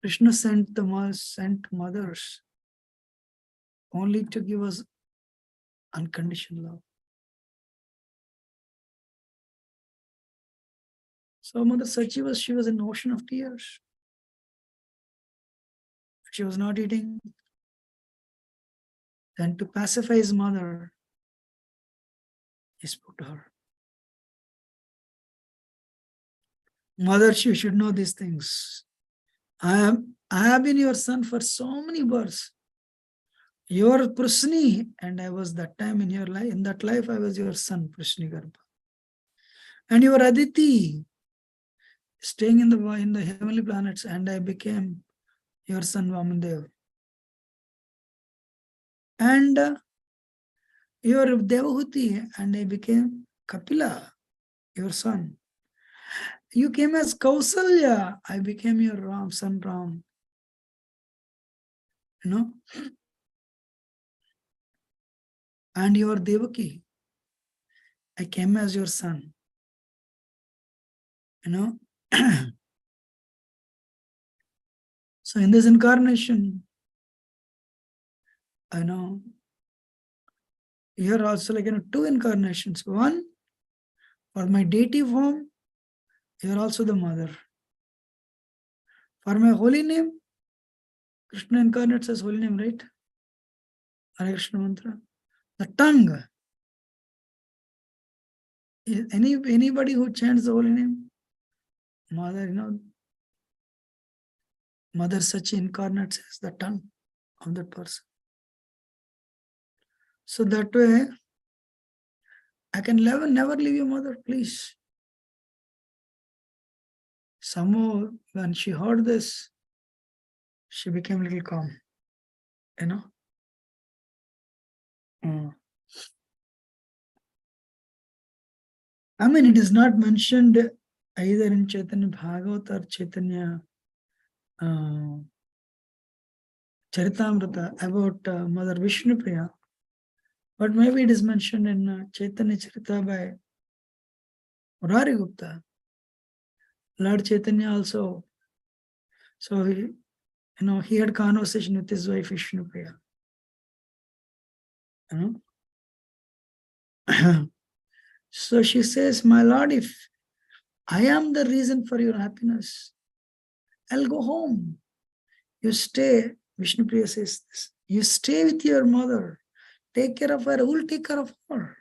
Krishna sent mothers only to give us unconditional love. So Mother Sachi she was an ocean of tears. She was not eating. Then to pacify his mother, he spoke to her. Mother, you should know these things. I have been your son for so many births. You are Prusni, and I was that time in your life. In that life, I was your son, Prusni Garbha. And you were Aditi, staying in the heavenly planets, and I became your son, Vamandev. And you are Devahuti, and I became Kapila, your son. You came as Kausalya, I became your son Ram. You know? And you are Devaki. I came as your son. You know? So in this incarnation, I know, here also like two incarnations. One, for my deity form, you are also the mother. For my holy name, Krishna incarnates as holy name, right? Hare Krishna mantra. The tongue. Anybody who chants the holy name, mother, you know, Mother Sachi incarnates as the tongue of that person. So that way, I can never leave you, mother, please. Somehow, when she heard this, she became a little calm, you know. I mean, it is not mentioned either in Chaitanya Bhagavatam or Chaitanya Charitamrita about Mother Vishnupriya, but maybe it is mentioned in Chaitanya Charita by Murari Gupta. Lord Chaitanya also, so he had conversation with his wife Vishnupriya. You know? So she says, my Lord, if I am the reason for your happiness, I'll go home. You stay, Vishnupriya says this, you stay with your mother, take care of her. Who will take care of her?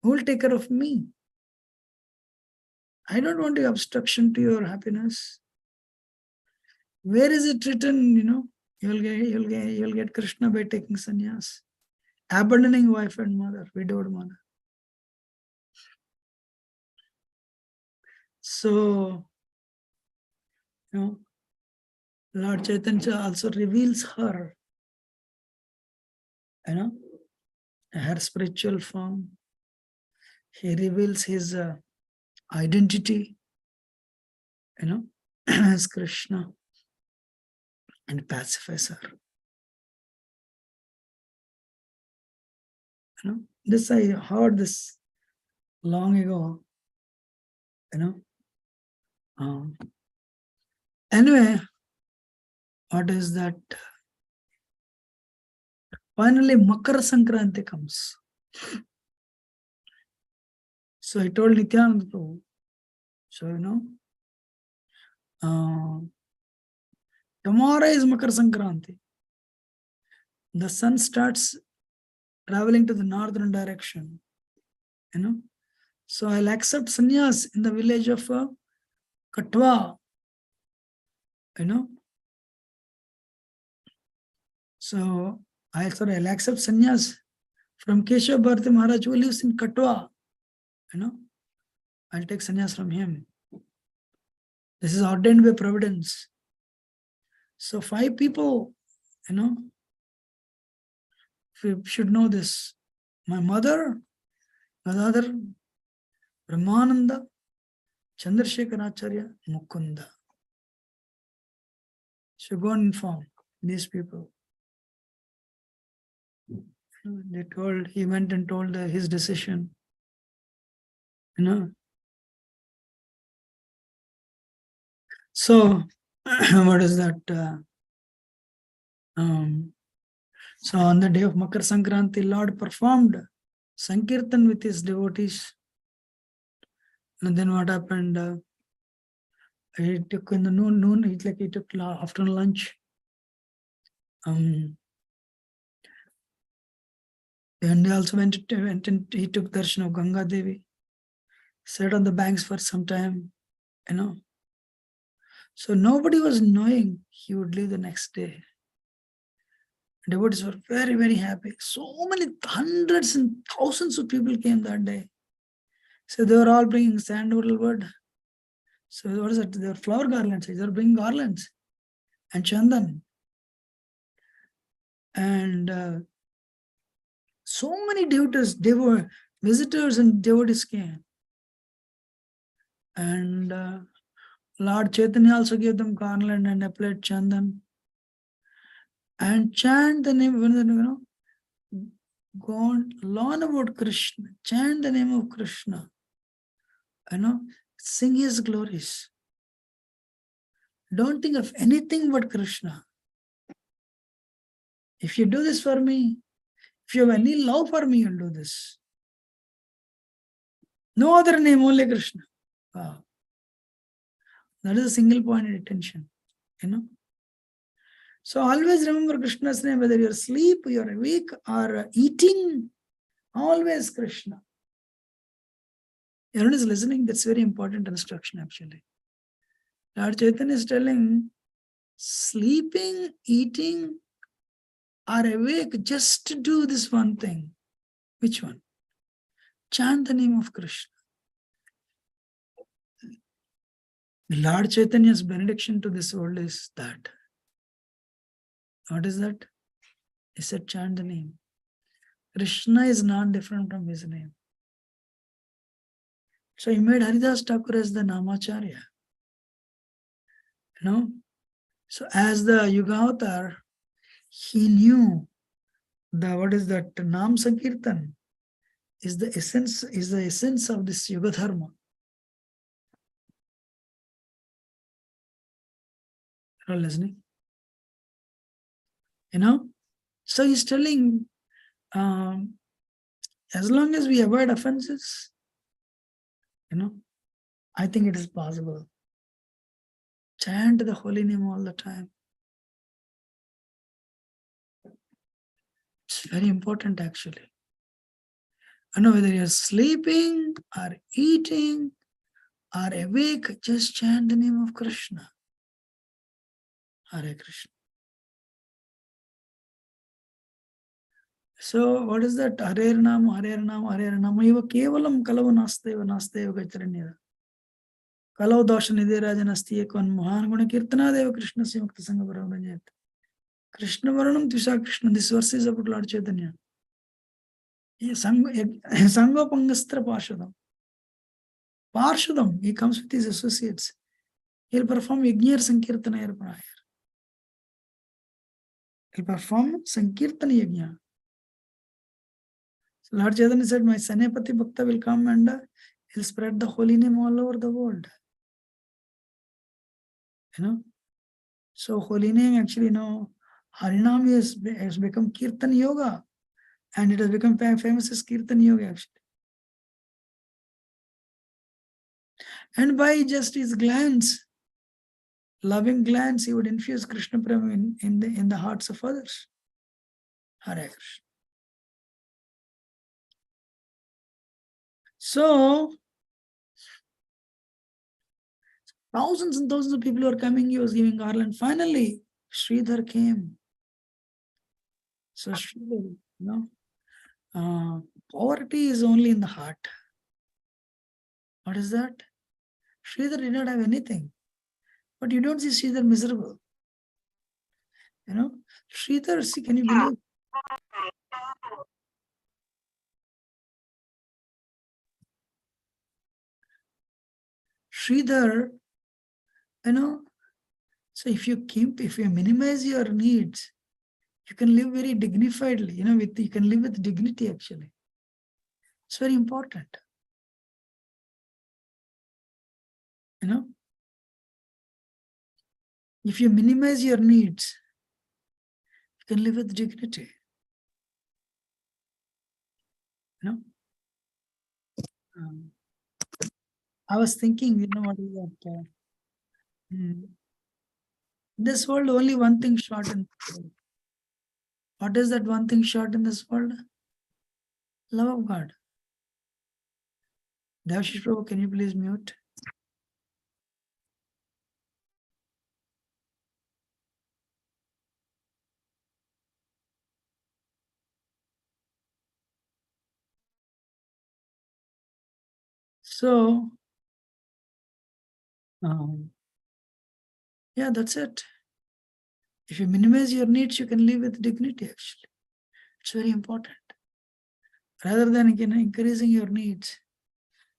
Who will take care of me? I don't want the obstruction to your happiness. Where is it written, you know, you'll get Krishna by taking sannyas, abandoning wife and mother, widowed mother. So, you know, Lord Chaitanya also reveals her, you know, her spiritual form. He reveals his identity, you know, as Krishna, and pacifies her. You know, this I heard this long ago, you know. Anyway, what is that? Finally, Makara Sankranti comes. So I told Nityananda Prabhu, so you know, tomorrow is Makara Sankranti. The sun starts traveling to the northern direction, you know. So I'll accept sannyas in the village of Katwa, you know. So I'll accept sannyas from Keshav Bharati Maharaj, who lives in Katwa, you know. I'll take sannyas from him. This is ordained by providence. So 5 people, you know, we should know this. My mother, Gadadhar, Brahmananda, Chandrasekhar Acharya, Mukunda. So go and inform these people. He went and told his decision. You know. So what is that? So on the day of Makar Sankranti, Lord performed Sankirtan with his devotees. And then what happened? He took in the noon, it's like he took afternoon lunch. And he also went and he took darshan of Ganga Devi. Sat on the banks for some time, So nobody was knowing he would leave the next day. Devotees were very, very happy. So many hundreds and thousands of people came that day. So they were all bringing sandalwood. So what is it? They were flower garlands. They were bringing garlands and chandan. And so many visitors and devotees came. And Lord Chaitanya also gave them garland and applied chandan. And chant the name, go on, learn about Krishna, chant the name of Krishna, sing his glories. Don't think of anything but Krishna. If you do this for me, if you have any love for me, you'll do this. No other name, only Krishna. Wow. That is a single point of attention, So always remember Krishna's name, whether you're asleep, you're awake, or eating, always Krishna. Everyone is listening, that's very important instruction actually. Lord Chaitanya is telling, sleeping, eating, or awake, just to do this one thing. Which one? Chant the name of Krishna. Lord Chaitanya's benediction to this world is that. What is that? He said, chant the name. Krishna is not different from his name. So he made Haridas Thakur as the Namacharya. So as the Yugavatar, he knew what is that? Nam Sankirtan is the essence of this Yuga Dharma. You're all listening? So he's telling, as long as we avoid offenses, I think it is possible. Chant the holy name all the time. It's very important actually. Whether you're sleeping or eating or awake, just chant the name of Krishna. Hare Krishna. So what is that? Hare Nama, Hare Nama, Hare Nama. Eva kevalam kalavu nasteva nasteva gacharanyada. Kalau dosha nidiraja nasti ekon mohan guna kirtana deva Krishna simukta sangha brahmajayat. Krishna varanam tisa Krishna. This verse is about Lord Chaitanya. Sangha pangastra parshadam. Parshadam, he comes with his associates. He'll perform Yajna Sankirtana Yarpanayar. He'll perform Sankirtana Yajna. So Lord Chaitanya said, my Sanepati Bhakta will come and he'll spread the holy name all over the world. So holy name actually, Harinam has become Kirtan Yoga. And it has become famous as Kirtan Yoga actually. And by just his glance, loving glance, he would infuse Krishna Prema in the hearts of others. Hare Krishna. So, thousands and thousands of people were coming, he was giving garland. Finally, Sridhar came. So, Sridhar, poverty is only in the heart. What is that? Sridhar did not have anything. But you don't see Sridhar miserable. Sridhar, see, can you believe? Sridhar, so if you minimize your needs, you can live very dignifiedly, you can live with dignity actually. It's very important. If you minimize your needs, you can live with dignity. You know? I was thinking, what is that? This world, only one thing short in this world. What is that one thing short in this world? Love of God. Devashish Prabhu, can you please mute? So, yeah, that's it. If you minimize your needs, you can live with dignity, actually. It's very important. Rather than increasing your needs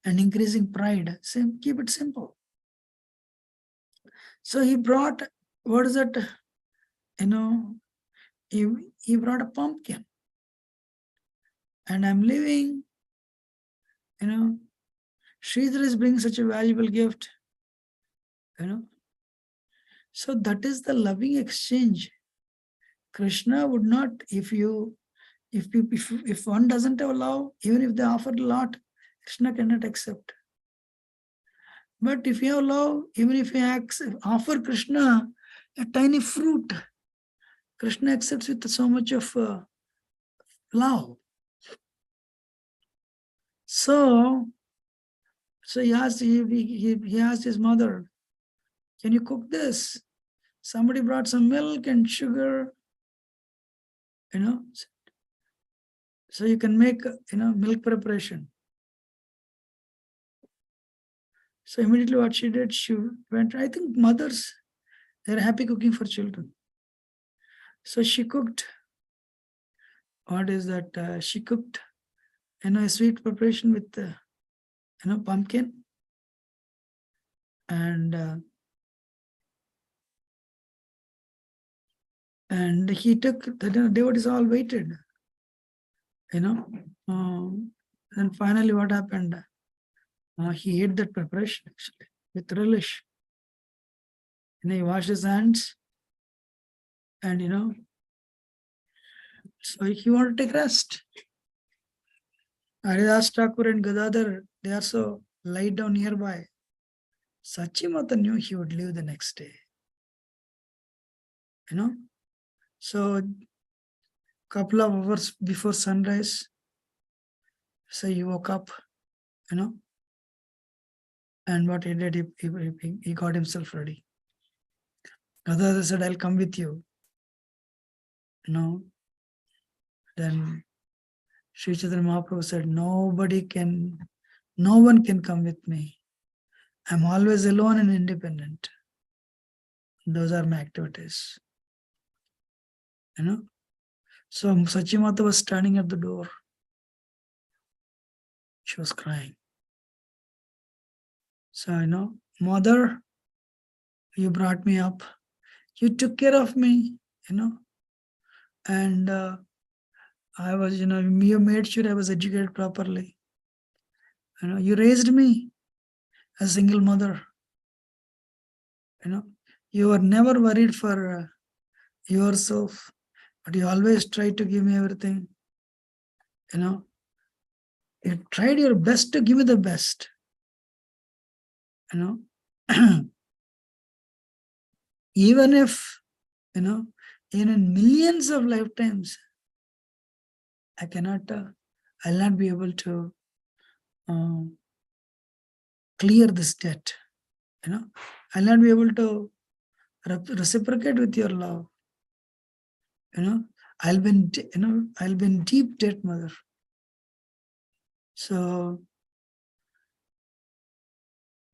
and increasing pride, keep it simple. So he brought, what is it? He brought a pumpkin. And I'm living, Sridhar is bringing such a valuable gift. So that is the loving exchange. Krishna would not, if one doesn't have love, even if they offer a lot, Krishna cannot accept. But if you have love, even if you offer Krishna a tiny fruit, Krishna accepts with so much of love. So he asked his mother, can you cook this? Somebody brought some milk and sugar, so you can make, milk preparation. So immediately what she did, she went, I think mothers, they're happy cooking for children. So she cooked, what is that? She cooked, a sweet preparation with, pumpkin. And he took, the devotees all waited, and finally what happened? He ate that preparation actually with relish. He washed his hands and so he wanted to take rest. Haridas Thakur and Gadadhar, they also lied down nearby. Sachimata knew he would leave the next day. So couple of hours before sunrise, so he woke up, and what he did, he got himself ready. Gadadhar said, I'll come with you. Then Sri Chaitanya Mahaprabhu said, no one can come with me. I'm always alone and independent. Those are my activities. So Sachimata was standing at the door. She was crying. So, mother, you brought me up. You took care of me, and I was, you made sure I was educated properly. You raised me as a single mother. You were never worried for yourself, but you always tried to give me everything. You tried your best to give me the best. Even if, in millions of lifetimes, I'll not be able to clear this debt. I'll not be able to reciprocate with your love. I'll be in deep debt, mother. So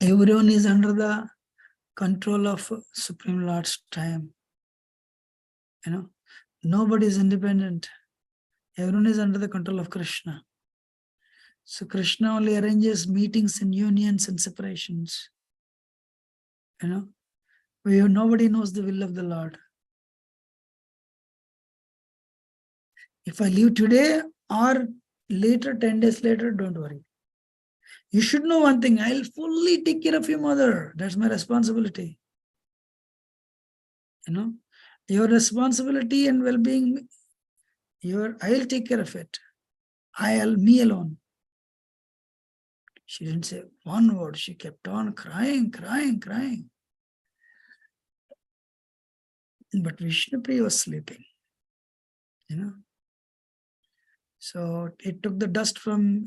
everyone is under the control of Supreme Lord's time. Nobody is independent. Everyone is under the control of Krishna. So Krishna only arranges meetings and unions and separations. Nobody knows the will of the Lord. If I leave today or later, 10 days later, don't worry. You should know one thing, I'll fully take care of your mother. That's my responsibility. Your responsibility and well-being, I'll take care of it. Me alone. She didn't say one word. She kept on crying. But Vishnupriya was sleeping. So he took the dust from,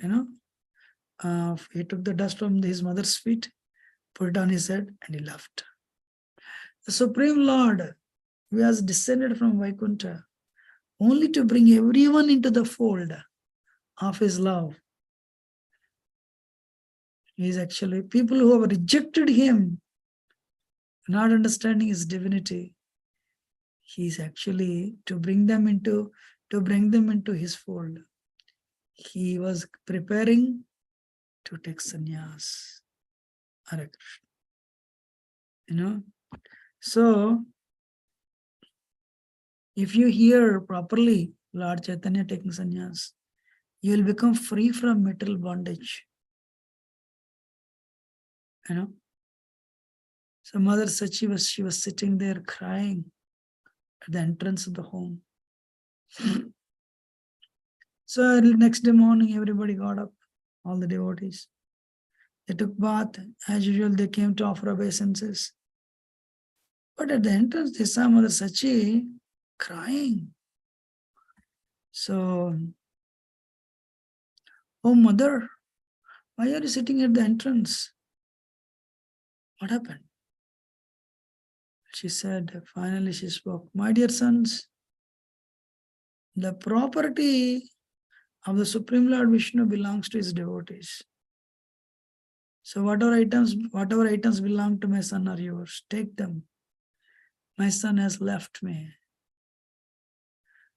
he took the dust from his mother's feet, put it on his head, and he left. The Supreme Lord, who has descended from Vaikuntha, only to bring everyone into the fold of his love. He is actually people who have rejected him, not understanding his divinity. He is actually to bring them into his fold. He was preparing to take sannyas. Hare Krishna. So if you hear properly Lord Chaitanya taking sannyas, you will become free from material bondage. So Mother Sachi was sitting there crying at the entrance of the home. So next day morning, everybody got up, all the devotees. They took bath. As usual, they came to offer obeisances. But at the entrance, they saw Mother Sachi crying. So, oh Mother, why are you sitting at the entrance? What happened? She said, finally she spoke, my dear sons, the property of the Supreme Lord Vishnu belongs to his devotees. So whatever items belong to my son are yours. Take them. My son has left me.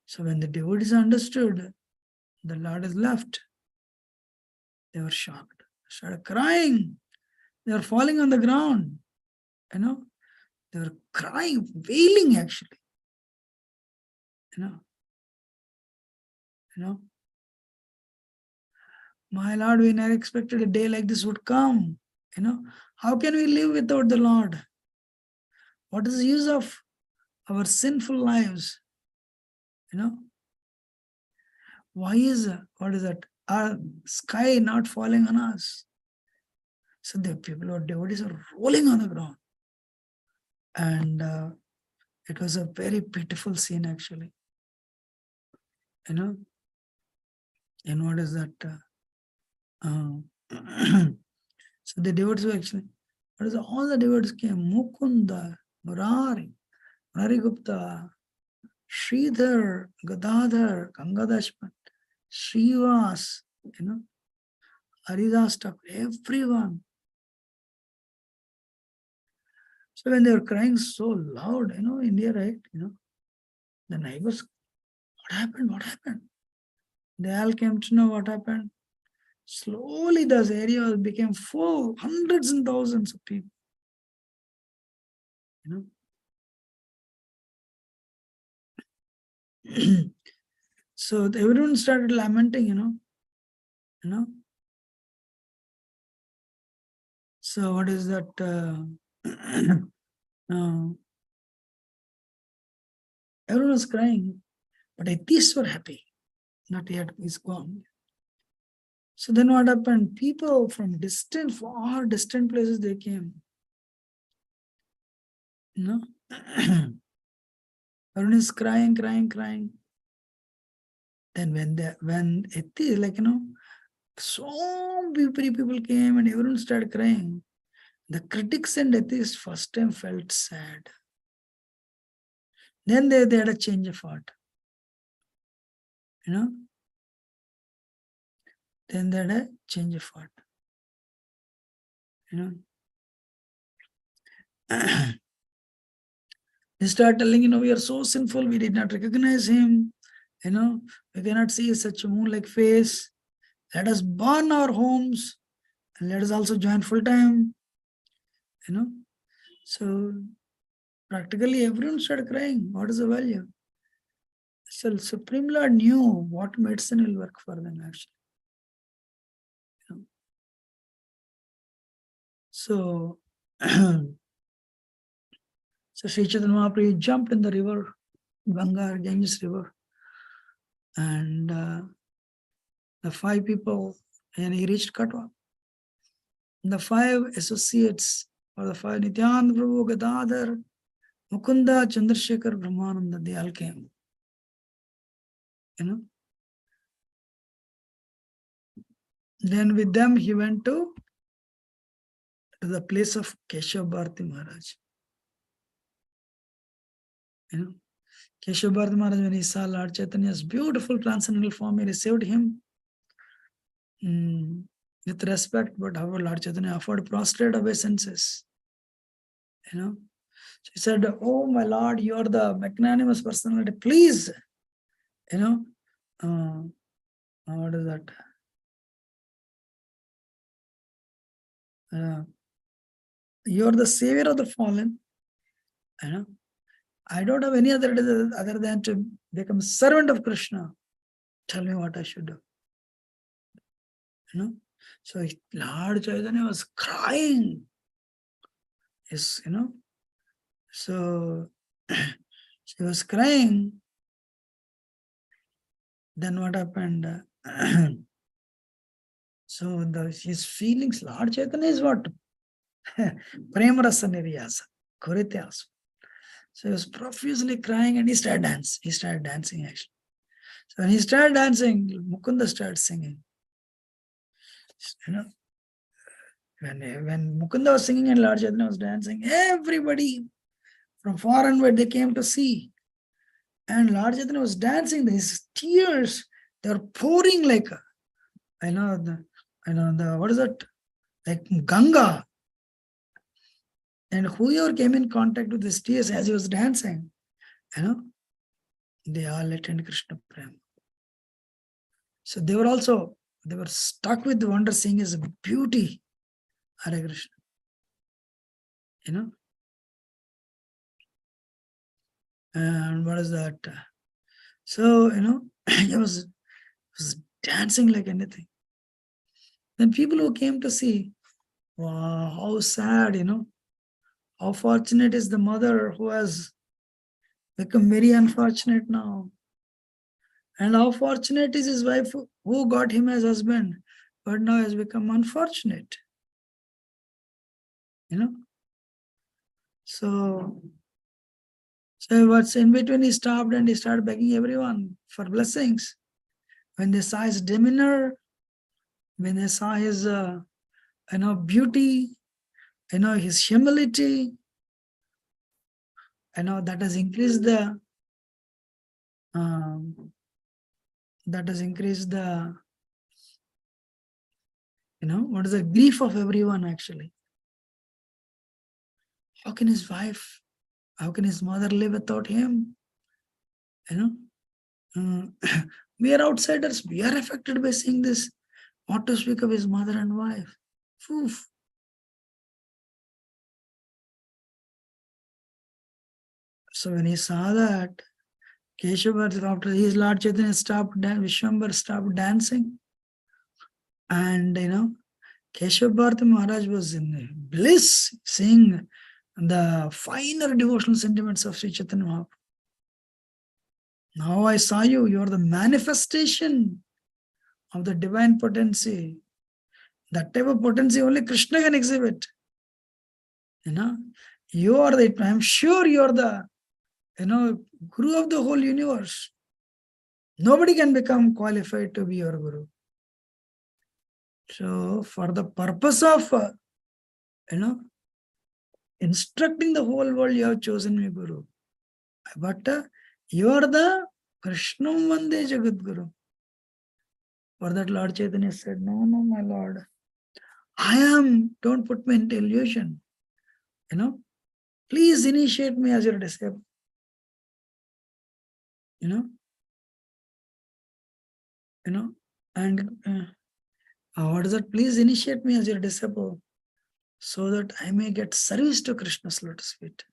So when the devotees understood the Lord has left, they were shocked. Started crying. They were falling on the ground. They were crying, wailing actually. My Lord, we never expected a day like this would come. How can we live without the Lord? What is the use of our sinful lives? Why is our sky not falling on us? So the people or devotees are rolling on the ground. And it was a very pitiful scene actually. And what is that? So the devotees were actually, all the devotees came, Mukunda, Murari Gupta, Sridhar, Gadadhar, Gangadashpan, Srivas, Haridas Thakur, everyone. So when they were crying so loud, India, right? The neighbors, what happened? What happened? They all came to know what happened. Slowly, this area became full, hundreds and thousands of people. So everyone started lamenting, So what is that? Everyone was crying, but atheists were happy. Not yet, he's gone. So then what happened? People from far distant places, they came. Everyone is crying. Then when atheists, so many people came and everyone started crying. The critics and atheists first time felt sad. Then they had a change of heart. Then they had a change of heart. They start telling, we are so sinful, we did not recognize him. We cannot see such a moon-like face. Let us burn our homes and let us also join full time. So practically everyone started crying. What is the value? So Supreme Lord knew what medicine will work for them actually. So, so So Sri Chaitanya Mahaprabhu jumped in the river, Ganga, Ganges river, and the 5 people, and he reached Katwa. The 5 associates, or the 5, Nityananda Prabhu, Gadadhar, Mukunda, Chandrasekhar, Brahmananda, they all came. Then with them he went to the place of Keshav Bharati Maharaj. Keshav Bharati Maharaj, when he saw Lord Chaitanya's beautiful transcendental form, he received him with respect, but however Lord Chaitanya offered prostrate obeisances. So he said, "Oh my Lord, you are the magnanimous personality. Please, what is that? You are the savior of the fallen. I don't have any other other than to become servant of Krishna. Tell me what I should do." So Lord Chaitanya was crying. Yes, So she was crying. Then what happened? So his feelings, Lord Chaitanya is what? Premarasa niryasa, kurityasa. So he was profusely crying and he started dancing. He started dancing actually. So when he started dancing, Mukunda started singing. When Mukunda was singing and Lord Chaitanya was dancing, everybody from far and wide they came to see. And Lord Chaitanya was dancing. His tears, they were pouring like what is that? Like Ganga. And whoever came in contact with his tears as he was dancing, they all attained Krishna Prem. So they were stuck with the wonder, seeing his beauty. Hare Krishna. And what is that? So, he was dancing like anything. Then people who came to see, wow, how sad, how fortunate is the mother who has become very unfortunate now. And how fortunate is his wife who got him as husband, but now has become unfortunate. So what's in between, he stopped and he started begging everyone for blessings. When they saw his demeanor, when they saw his beauty, his humility, that has increased the what is the grief of everyone actually. How can his wife, how can his mother live without him? We are outsiders. We are affected by seeing this. What to speak of his mother and wife? Oof. So when he saw that, Keshav, after his Lord Chaitanya stopped, Vishwambar stopped dancing. And, Keshav Bharati Maharaj was in bliss, seeing the finer devotional sentiments of Sri Chaitanya Mahaprabhu. Now I saw you. You are the manifestation of the divine potency. That type of potency only Krishna can exhibit. You are the, I'm sure you are the, Guru of the whole universe. Nobody can become qualified to be your Guru. So for the purpose of, instructing the whole world, you have chosen me Guru. But you are the Krishnam Vande Jagat Guru. For that Lord Chaitanya said, no, my Lord. I am, don't put me into illusion. Please initiate me as your disciple. And what is that? Please initiate me as your disciple so that I may get service to Krishna's lotus feet.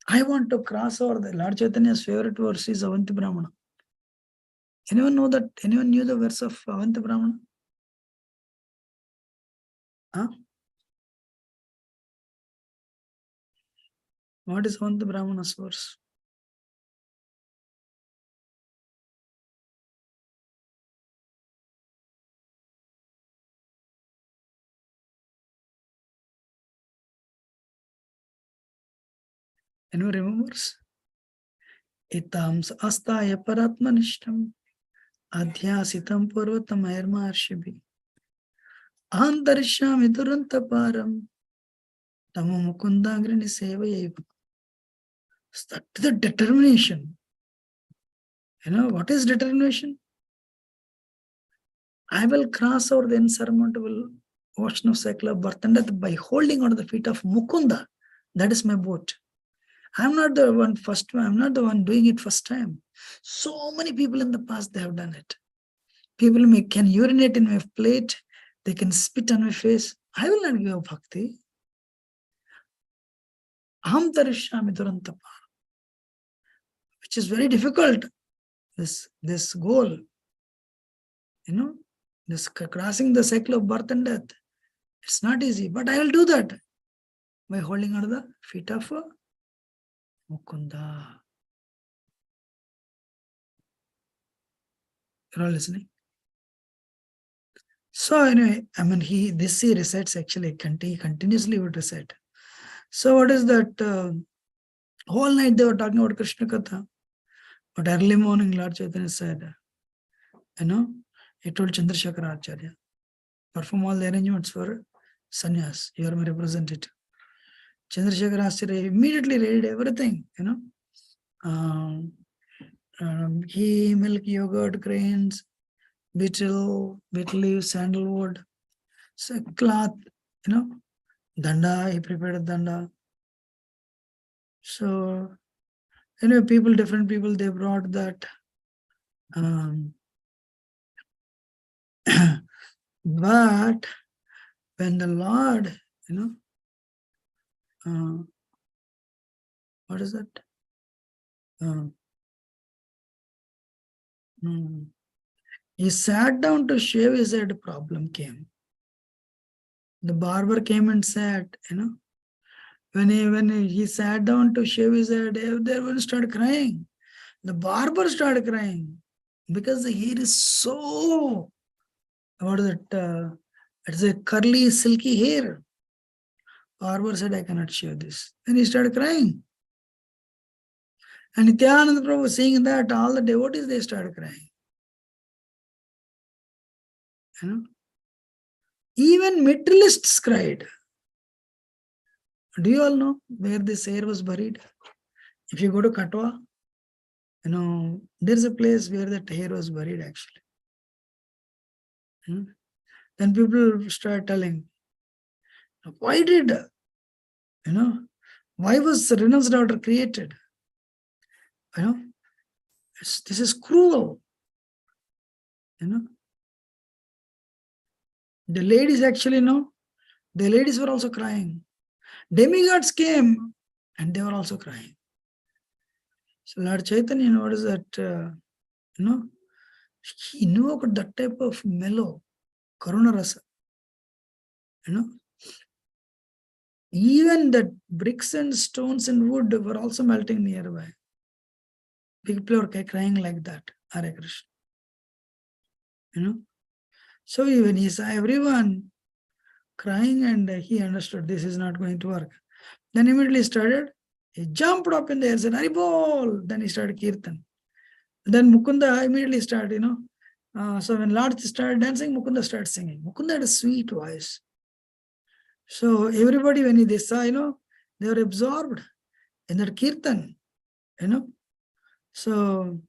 I want to cross over. The Lord Chaitanya's favorite verse is Avanti Brahmana. Anyone know that? Anyone knew the verse of Avanti Brahmana? Huh? What is one of the Brahmanas verse? Anyone remembers? Itams astaya paratmanishtam adhyasitam purvatamayarmarshibi ahantarishami durantaparam tamo mukundangrini sevayaiva. That is the determination. What is determination? I will cross over the insurmountable ocean of cycle of birth and death by holding on to the feet of Mukunda. That is my boat. I'm not the one first one. I'm not the one doing it first time. So many people in the past, they have done it. People can urinate in my plate. They can spit on my face. I will not give up bhakti. Aham tarishyami durantapa. Which is very difficult. This goal. This crossing the cycle of birth and death. It's not easy, but I will do that by holding on to the feet of Mukunda. You're all listening? So anyway, he recites actually, he continuously would recite. So what is that? Whole night they were talking about Krishna Katha. But early morning, Lord Chaitanya said, he told Chandrasekhara Acharya, perform all the arrangements for sannyas. You are my representative. Chandrasekhara Acharya immediately read everything, ghee, milk, yogurt, grains, betel leaves, sandalwood, cloth, danda, he prepared a danda. So, different people, they brought that. But when the Lord, what is that? He sat down to shave his head, a problem came. The barber came and said, when he sat down to shave his head, everyone started crying. The barber started crying because the hair is so, what is it? It's a curly, silky hair. Barber said, I cannot shave this. Then he started crying. And Nityananda Prabhu was seeing that, all the devotees, they started crying. Even materialists cried. Do you all know where this hair was buried? If you go to Katwa, there's a place where that hair was buried actually. Then people start telling, why was Renan's daughter created? This is cruel. The ladies actually, the ladies were also crying. Demigods came and they were also crying. So Lord Chaitanya, what is that? He knew about that type of mellow, Karuna Rasa. Even the bricks and stones and wood were also melting nearby. People were crying like that. Hare Krishna. So when he saw everyone crying and he understood this is not going to work. Then immediately started, he jumped up in the air and said, Haribol. Then he started Kirtan. Then Mukunda immediately started, so when Lord started dancing, Mukunda started singing. Mukunda had a sweet voice. So everybody, when they saw, they were absorbed in that Kirtan, So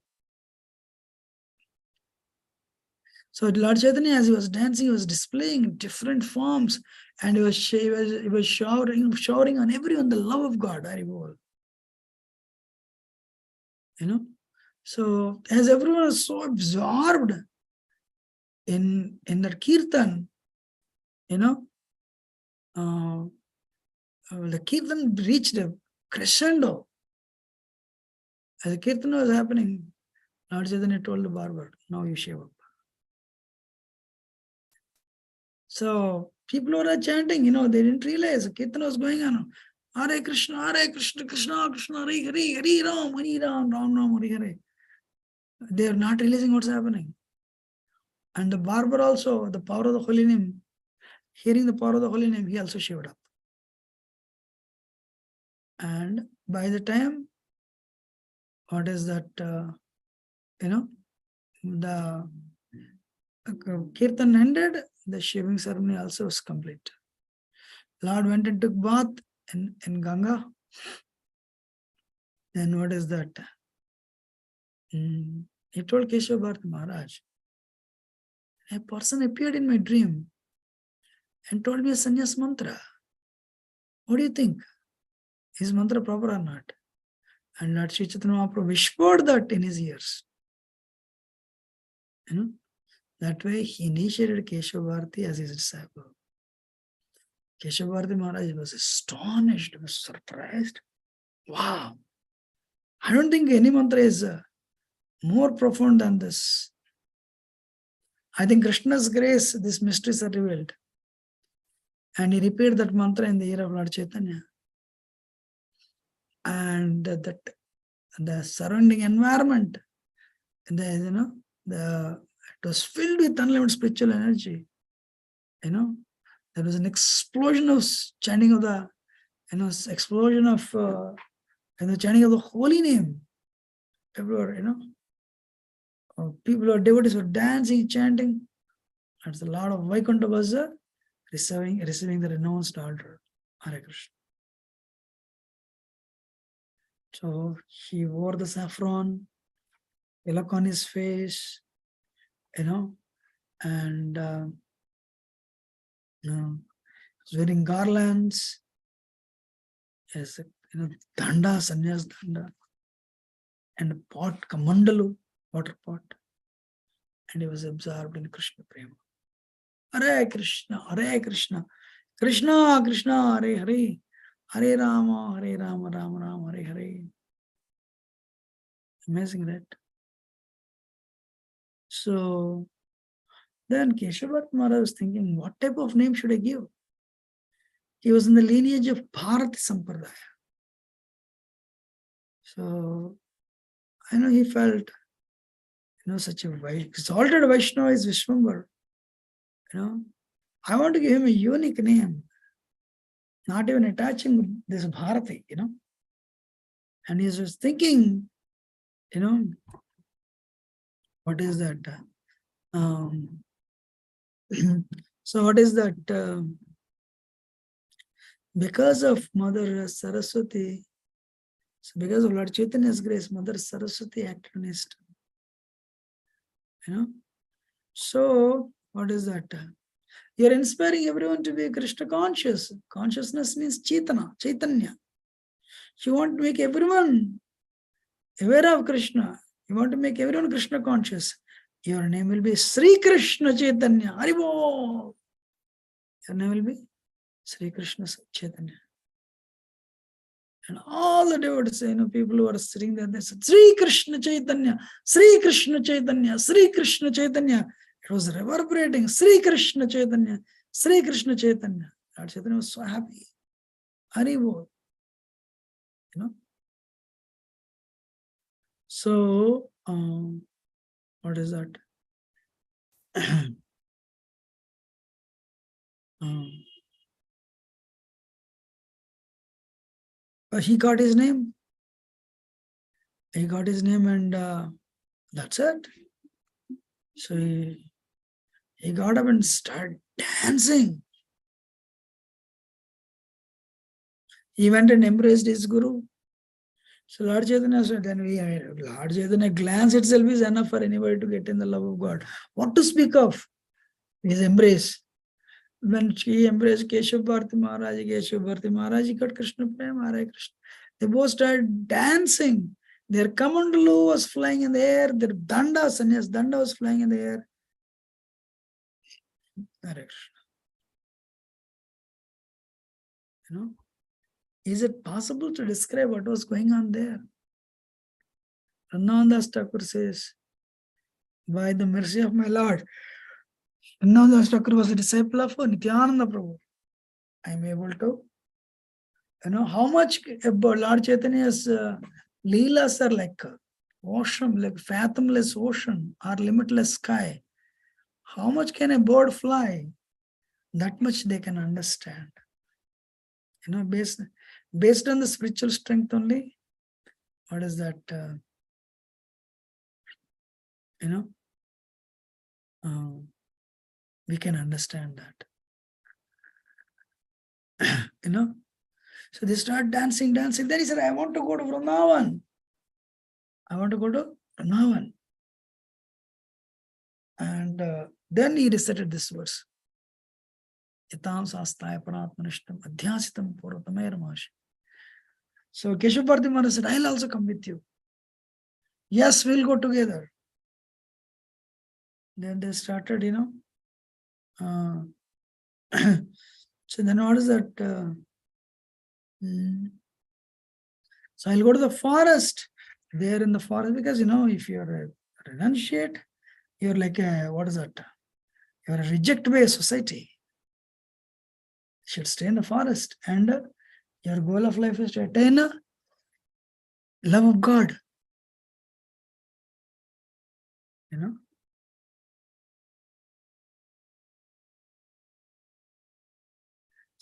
Lord Chaitanya, as he was dancing, he was displaying different forms, and he was showering on everyone the love of God. Haribol. So as everyone was so absorbed in that Kirtan, the Kirtan reached a crescendo. As the Kirtan was happening, Lord Chaitanya told the barber, now you shave up. So people were chanting, they didn't realize the Kirtan was going on. Hare Krishna, Krishna Krishna, Hare Ram, Ram Ram, Hare Hare. They are not realizing what's happening. And the barber also, the power of the holy name, hearing the power of the holy name, he also shivered up. And by the time, what is that, the Kirtan ended, the shaving ceremony also was complete. Lord went and took bath in Ganga. Then what is that? He told Keshav Bharati Maharaj, a person appeared in my dream and told me a sannyas mantra. What do you think? Is mantra proper or not? And Lord Sri Chaitanya Mahaprabhu whispered that in his ears. That way he initiated Keshav Bharati as his disciple. Keshav Bharati Maharaj was astonished, was surprised. Wow! I don't think any mantra is more profound than this. I think Krishna's grace, these mysteries are revealed. And he repeated that mantra in the ear of Lord Chaitanya. And the surrounding environment, it was filled with unlimited spiritual energy. There was an explosion of chanting of the, explosion of chanting of the holy name. Everywhere, people or devotees were dancing, chanting. And the Lord of Vaikuntha was receiving the renounced order. Hare Krishna. So he wore the saffron, tilak on his face, and was wearing garlands. Yes, danda, sannyas danda, and a pot, kamandalu, water pot. And he was absorbed in Krishna Prema. Hare Krishna, Krishna Krishna, Hare Hare, Hare Rama, Rama Rama, Hare Hare. Amazing, right? So then Keshav Bharati Maharaj was thinking, what type of name should I give? He was in the lineage of Bharati Sampradaya. So I know he felt, such a exalted Vaishnava is Vishwambar. I want to give him a unique name, not even attaching this Bharati, And he was thinking, what is that? So what is that? Because of Mother Saraswati, so because of Lord Chaitanya's grace, Mother Saraswati acted on his tongue. So what is that? You're inspiring everyone to be Krishna conscious. Consciousness means Chaitanya. You want to make everyone aware of Krishna. You want to make everyone Krishna conscious. Your name will be Sri Krishna Chaitanya. Haribo. Your name will be Sri Krishna Chaitanya. And all the devotees, people who are sitting there, they said, Sri Krishna Chaitanya, Sri Krishna Chaitanya, Sri Krishna Chaitanya. It was reverberating, Sri Krishna Chaitanya, Sri Krishna Chaitanya. Lord Chaitanya was so happy. Haribo. So, what is that? He got his name. He got his name and that's it. So he got up and started dancing. He went and embraced his guru. So Lord Chaitanya said, Lord Chaitanya glance itself is enough for anybody to get in the love of God. What to speak of? His embrace. When she embraced Keshav Bharati Maharaj, he got Krishna Prema, Hare Krishna. They both started dancing. Their kamandalu was flying in the air. Their danda, sannyas danda was flying in the air. Hare Krishna. Is it possible to describe what was going on there? Rannadas Thakur says, by the mercy of my Lord, Rannadas Thakur was a disciple of Nityananda Prabhu. I am able to how much about Lord Chaitanya's leelas are like ocean, like fathomless ocean or limitless sky. How much can a bird fly? That much they can understand. Based on the spiritual strength only. What is that? We can understand that. So they start dancing. Then he said, I want to go to Vrindavan. And then he recited this verse. Itam sastaya paratmanishtam adhyasitam purvatamayaramashi. So Keshavarti Maharaj said, I'll also come with you. Yes, we'll go together. Then they started, so then what is that? So I'll go to the forest. There in the forest, because if you're a renunciate, you're like what is that? You're rejected by a society. You should stay in the forest, and your goal of life is to attain love of God.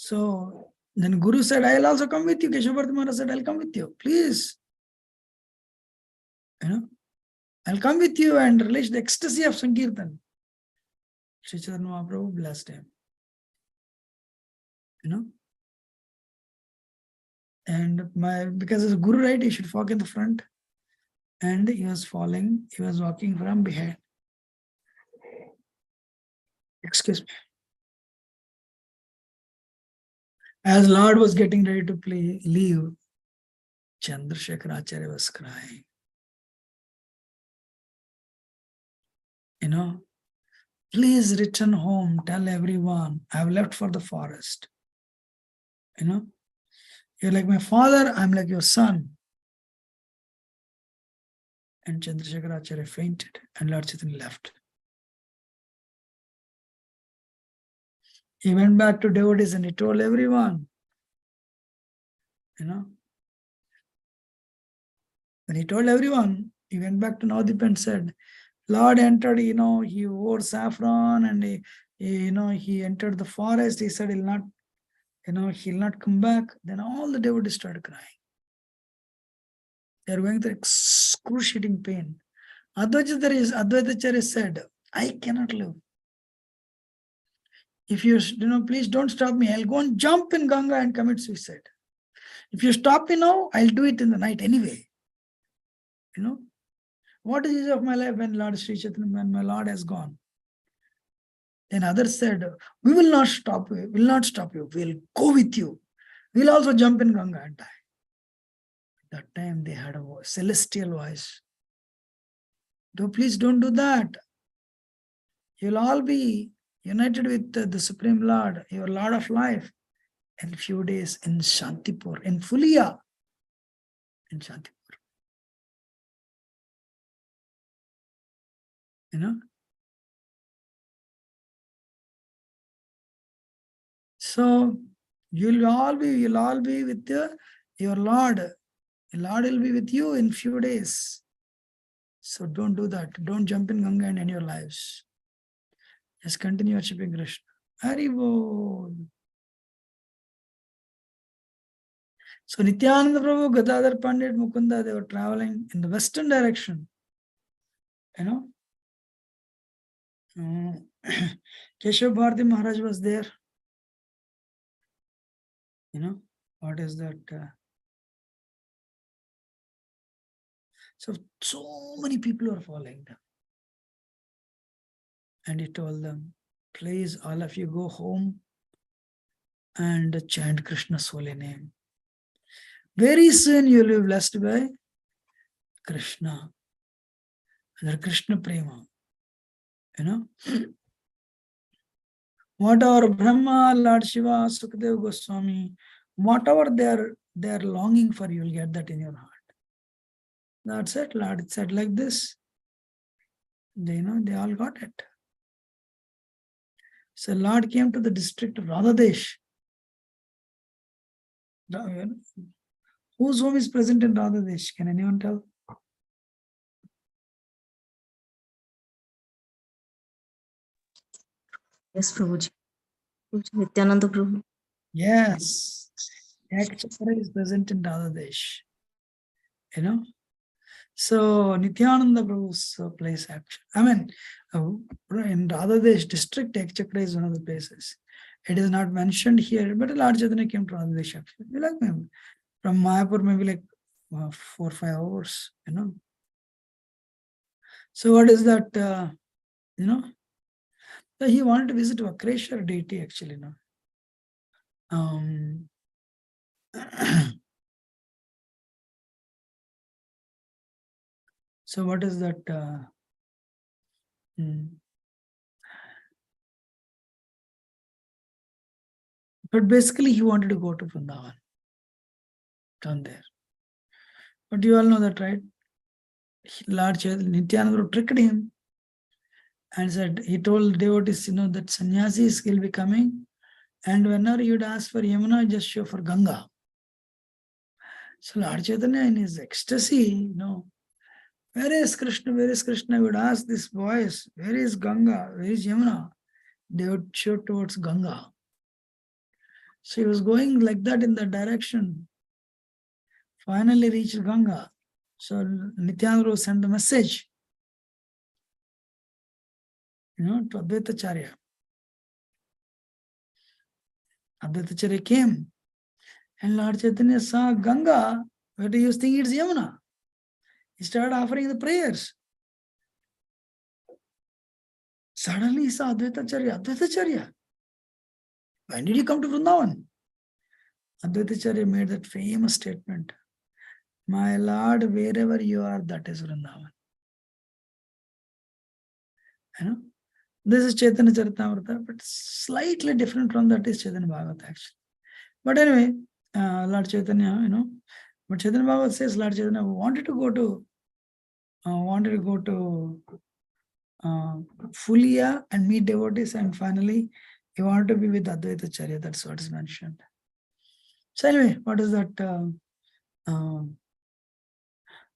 So then Guru said, I'll also come with you. Keshavarti Maharaj said, I'll come with you. Please. I'll come with you and relish the ecstasy of Sankirtan. Sri Chaitanya Mahaprabhu blessed him. And because as a Guru, right, he should walk in the front. And he was walking from behind. Excuse me. As Lord was getting ready to leave, Chandrasekhar Acharya was crying. Please return home, tell everyone, I've left for the forest. You're like my father, I'm like your son. And Chandrasekhar Acharya fainted, and Lord Chaitanya left. He went back to devotees and he told everyone, When he told everyone, he went back to Navadip and said, Lord entered, he wore saffron, and he entered the forest. He said he'll not come back. Then all the devotees started crying. They are going through excruciating pain. Advaitacharya said, I cannot live. If you please don't stop me. I'll go and jump in Ganga and commit suicide. If you stop me now, I'll do it in the night anyway. What is the use of my life when Lord Sri Chaitanya, when my Lord has gone? Then others said, we will not stop you. We'll go with you. We'll also jump in Ganga and die. At that time, they had a celestial voice. Please don't do that. You'll all be united with the Supreme Lord, your Lord of life, in a few days in Shantipur, in Fulia, in Shantipur. So you'll all be with your Lord. The Lord will be with you in few days. So don't do that. Don't jump in Ganga and end your lives. Just continue worshipping Krishna. Hari Bol. So Nityananda Prabhu, Gadadhar Pandit, Mukunda, they were traveling in the western direction. Keshav Bharati Maharaj was there. What is that? So many people were following them. And he told them, please, all of you go home and chant Krishna's holy name. Very soon you will be blessed by Krishna. And Krishna Prema. Whatever Brahma, Lord Shiva, Sukadev Goswami, whatever they are longing for, you will get that in your heart. That's it. Lord said like this. They all got it. So Lord came to the district of Radhadesh. Whose home is present in Radhadesh? Can anyone tell? Yes, Prabhuji. Nityananda Prabhu. Yes. Yakchakra is present in Radhadesh. So Nityananda Prabhu's place actually. I mean, in Radhadesh district, Yakchakra is one of the places. It is not mentioned here, but a large Chaitanya came to Radhadesh actually. From Mayapur, maybe like 4 or 5 hours, So what is that, So he wanted to visit Vakreshwar deity actually, Um, so what is that? But basically he wanted to go to Vrindavan, down there. But you all know that, right? Lord Nityananda tricked him and said, he told devotees, that sannyasis will be coming, and whenever you'd ask for Yamuna, just show for Ganga. So Lord Chaitanya in his ecstasy, where is Krishna? Where is Krishna? I would ask this boys, where is Ganga? Where is Yamuna? They would show towards Ganga. So he was going like that in that direction. Finally reached Ganga. So Nityananda sent a message, to Advaitacharya. Advaitacharya came, and Lord Chaitanya saw Ganga. What do you think it's Yamuna? He started offering the prayers. Suddenly he saw Advaitacharya. Advaitacharya, when did you come to Vrindavan? Advaitacharya made that famous statement, my Lord, wherever you are, that is Vrindavan. This is Chaitanya Charitamrita, but slightly different from that is Chaitanya Bhagavatam actually. But anyway, Lord Chaitanya, but Chaitanya Bhagavatam says Lord Chaitanya wanted to go to Fulia and meet devotees, and finally he wanted to be with Advaitacharya. That's what is mentioned. So anyway, what is that?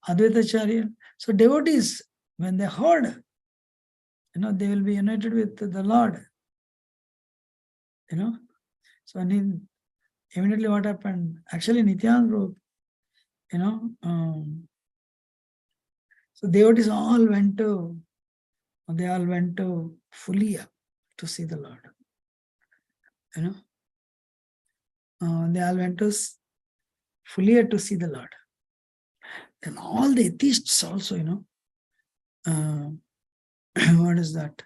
Advaitacharya. So devotees, when they heard, they will be united with the Lord. So immediately what happened? Actually, Nityananda, so devotees all went to Fulia to see the Lord. They all went to Fulia to see the Lord. And all the atheists also, what is that?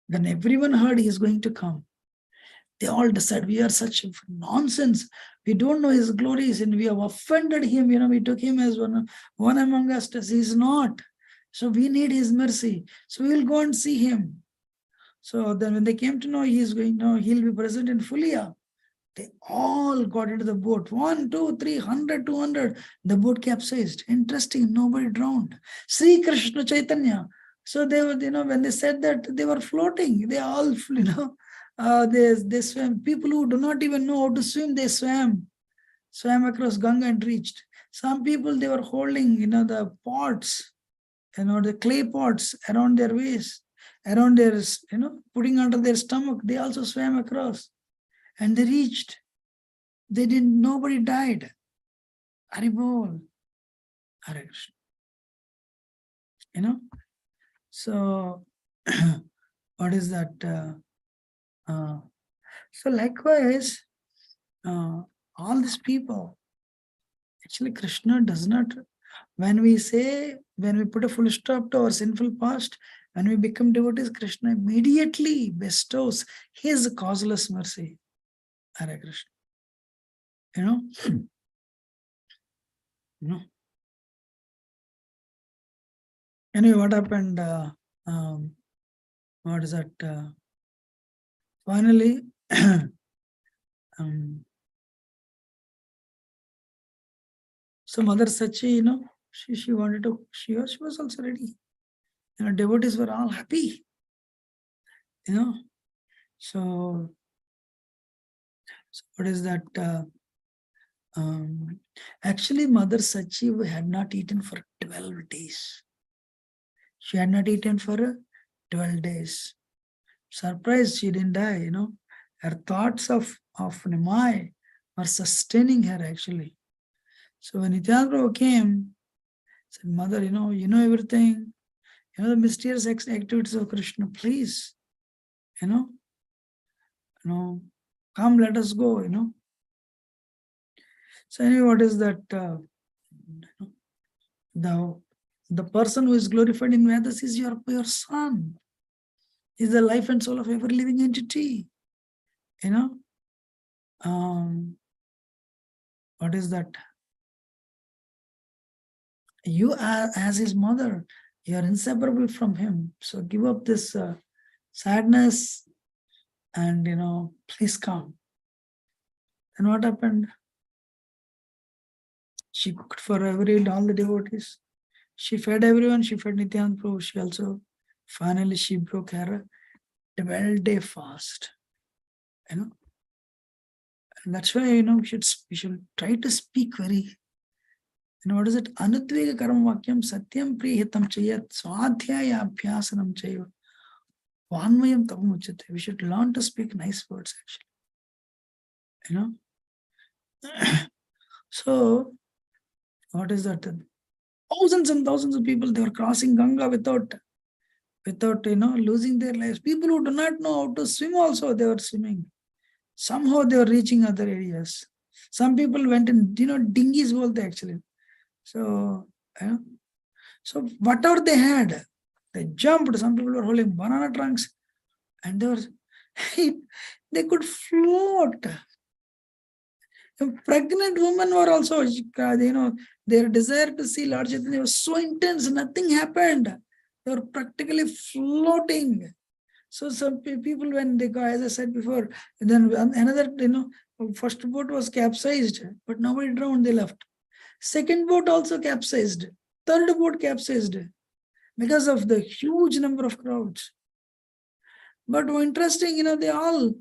Then everyone heard he is going to come. They all decide we are such nonsense. We don't know his glories and we have offended him. We took him as one among us as he is not. So we need his mercy. So we will go and see him. So then when they came to know he is going, he'll be present in Fulia. They all got into the boat. 1, 2, 3, 100, 200. The boat capsized. Interesting. Nobody drowned. Sri Krishna Chaitanya. So they were, when they said that, they were floating. They all, they swam. People who do not even know how to swim, they swam across Ganga and reached. Some people, they were holding, the pots, the clay pots around their waist, around their, putting under their stomach. They also swam across. And they reached. Nobody died. Haribol. Hare Krishna. So what is that? So likewise, all these people, actually Krishna does not, when we put a full stop to our sinful past, when we become devotees, Krishna immediately bestows his causeless mercy. Hare Krishna. Anyway, what happened? What is that? Finally, so Mother Sachi, she wanted to, she was also ready. devotees were all happy. So what is that? Actually, Mother Sachi had not eaten for 12 days. She had not eaten for 12 days. Surprised she didn't die, Her thoughts of Nimai were sustaining her actually. So when Nityananda Prabhu came, said, Mother, you know everything, the mysterious activities of Krishna, please, come, let us go, So anyway, what is that? The person who is glorified in Vedas is your son, is the life and soul of every living entity. What is that? You are, as his mother, you are inseparable from him. So give up this sadness and, please come. And what happened? She cooked for all the devotees. She fed everyone. She fed Nityananda Prabhu. She also, finally, she broke her 12-day fast. And that's why, we should try to speak very, what is it? Anutvega karma vakyam satyam prihitam chayat swadhyaya abhyasanam chayo. Vanmayam tapamuchate. We should learn to speak nice words, actually. So, what is that? Thousands and thousands of people, they were crossing Ganga without losing their lives. People who do not know how to swim also, they were swimming. Somehow they were reaching other areas. Some people went in, dinghies bolte actually. So, so whatever they had, they jumped. Some people were holding banana trunks and they could float. Pregnant women were also, their desire to see Lord Chaitanya was so intense, nothing happened. They were practically floating. So some people, when they go, as I said before, then another, first boat was capsized, but nobody drowned, they left. Second boat also capsized. Third boat capsized because of the huge number of crowds. But interesting, they all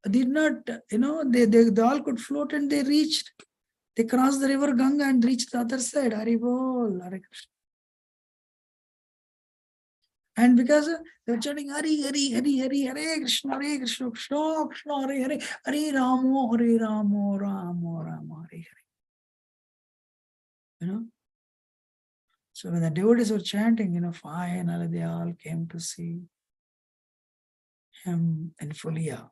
did not, they all could float and they reached. They crossed the river Ganga and reached the other side. Hari Bol, Hare Krishna. And because they were chanting Hari, Hari, Hari, Hari, Hare Krishna, Krishna, Krishna, Hare Hare, Hare Ramo, Hare Ramo, Ramo, Ramo, Hare Hare. So when the devotees were chanting, finally they all came to see him in Fulia.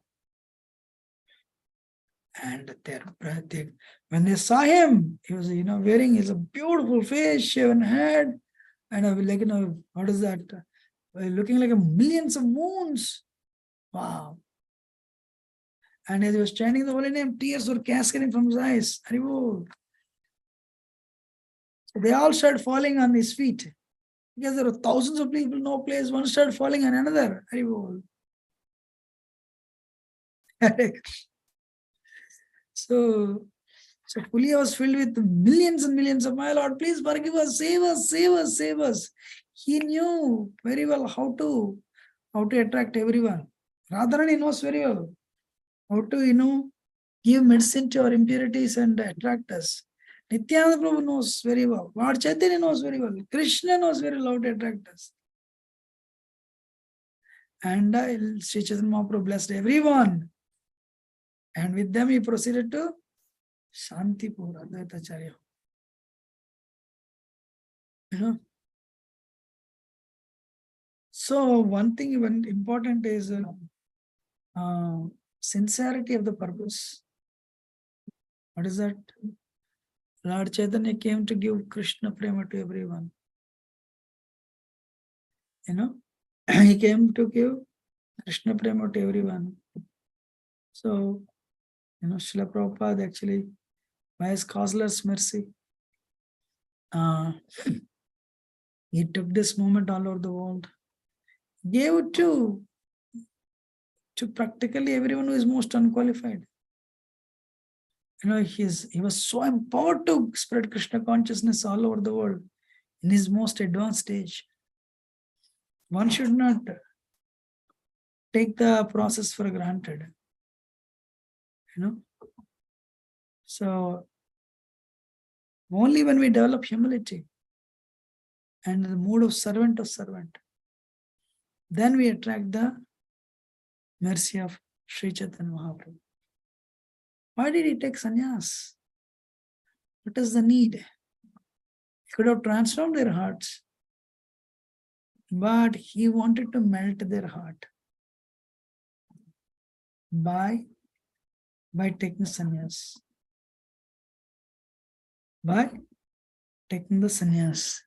And when they saw him, he was, wearing his beautiful face, shaven head, and what is that? Looking like millions of moons. Wow. And as he was chanting the holy name, tears were cascading from his eyes. Haribol. So they all started falling on his feet. Because there were thousands of people, no place. One started falling on another. Haribol. So Pulia was filled with millions and millions of, my Lord, please forgive us, save us, save us, save us. He knew very well how to attract everyone. Radharani knows very well how to, give medicine to our impurities and attract us. Nityananda Prabhu knows very well. Lord Chaitanya knows very well. Krishna knows very well how to attract us. And Sri Chaitanya Mahaprabhu blessed everyone. And with them he proceeded to Shantipur, Advaitacharya. So one thing even important is sincerity of the purpose. What is that? Lord Chaitanya came to give Krishna prema to everyone. He came to give Krishna prema to everyone. So, Srila Prabhupada actually, by his causeless mercy, he took this moment all over the world, gave it to practically everyone who is most unqualified. He was so empowered to spread Krishna consciousness all over the world. in his most advanced stage. One should not take the process for granted. So only when we develop humility and the mood of servant, then we attract the mercy of Sri Chaitanya Mahaprabhu. Why did he take sannyas? What is the need? He could have transformed their hearts, but he wanted to melt their heart by taking sannyas. By taking the sannyas.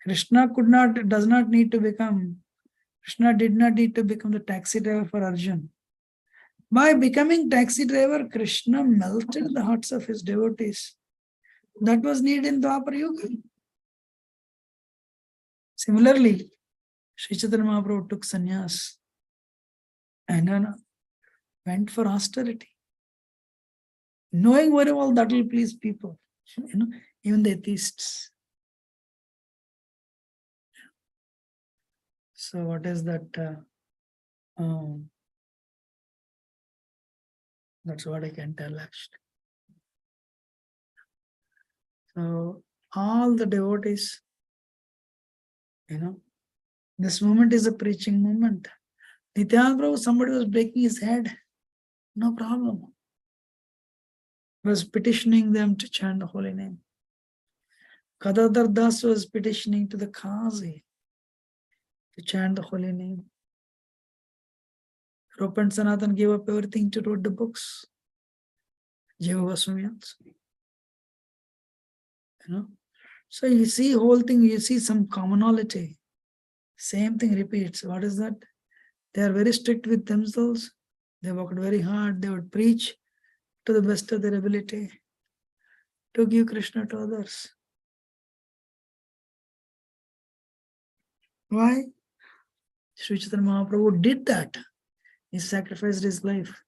Krishna did not need to become the taxi driver for Arjun. By becoming taxi driver, Krishna melted the hearts of his devotees. That was needed in Dwapar Yuga. Similarly, Sri Chaitanya Mahaprabhu took sannyas and went for austerity, knowing very well that will please people, even the atheists. So what is that? That's what I can tell actually. So all the devotees, this moment is a preaching moment. Nityananda Prabhu, somebody was breaking his head, no problem. Was petitioning them to chant the holy name. Gadadhar Das was petitioning to the Qazi to chant the holy name. Rupa and Sanatan gave up everything to write the books. Jiva Goswami also. So you see whole thing, you see some commonality. Same thing repeats. What is that? They are very strict with themselves. They worked very hard. They would preach to the best of their ability to give Krishna to others. Why? Sri Chaitanya Mahaprabhu did that. He sacrificed his life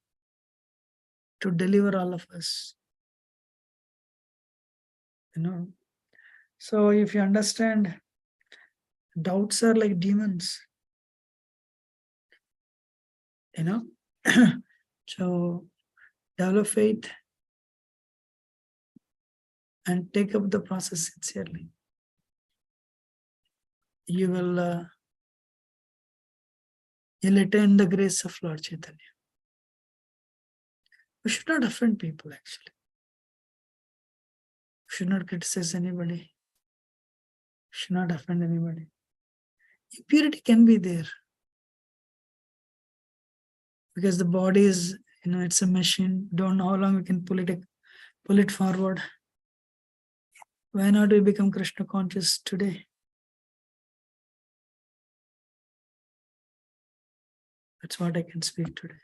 to deliver all of us. So if you understand, doubts are like demons. So develop faith and take up the process sincerely. You will you'll attain the grace of Lord Chaitanya. We should not offend people actually. We should not criticize anybody. We should not offend anybody. Impurity can be there. Because the body is, it's a machine. Don't know how long we can pull it forward. Why not we become Krishna conscious today? That's what I can speak today.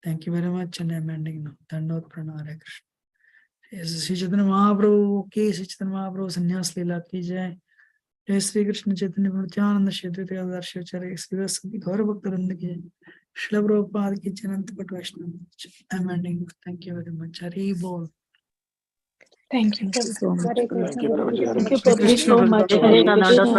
Thank you very much, and I'm ending now. Dandavata Pranam, Hare Krishna. Sri Chaitanya Mahaprabhu ki, Sri Chaitanya Mahaprabhu Sannyas Leela ki jai. Jai Sri Krishna Chaitanya Nityananda Shri Advaita Gadadhar Shivacharya Sri Vasati Gaura Bhakta ki jai. Srila Prabhupada ki Janant Pat Vaishnava. I'm ending. Thank you very much. Hari Bol. Thank you so much. Hare Krishna. Thank you, Prabhuji. Thank you, Prabhu, so much. Hare Krishna.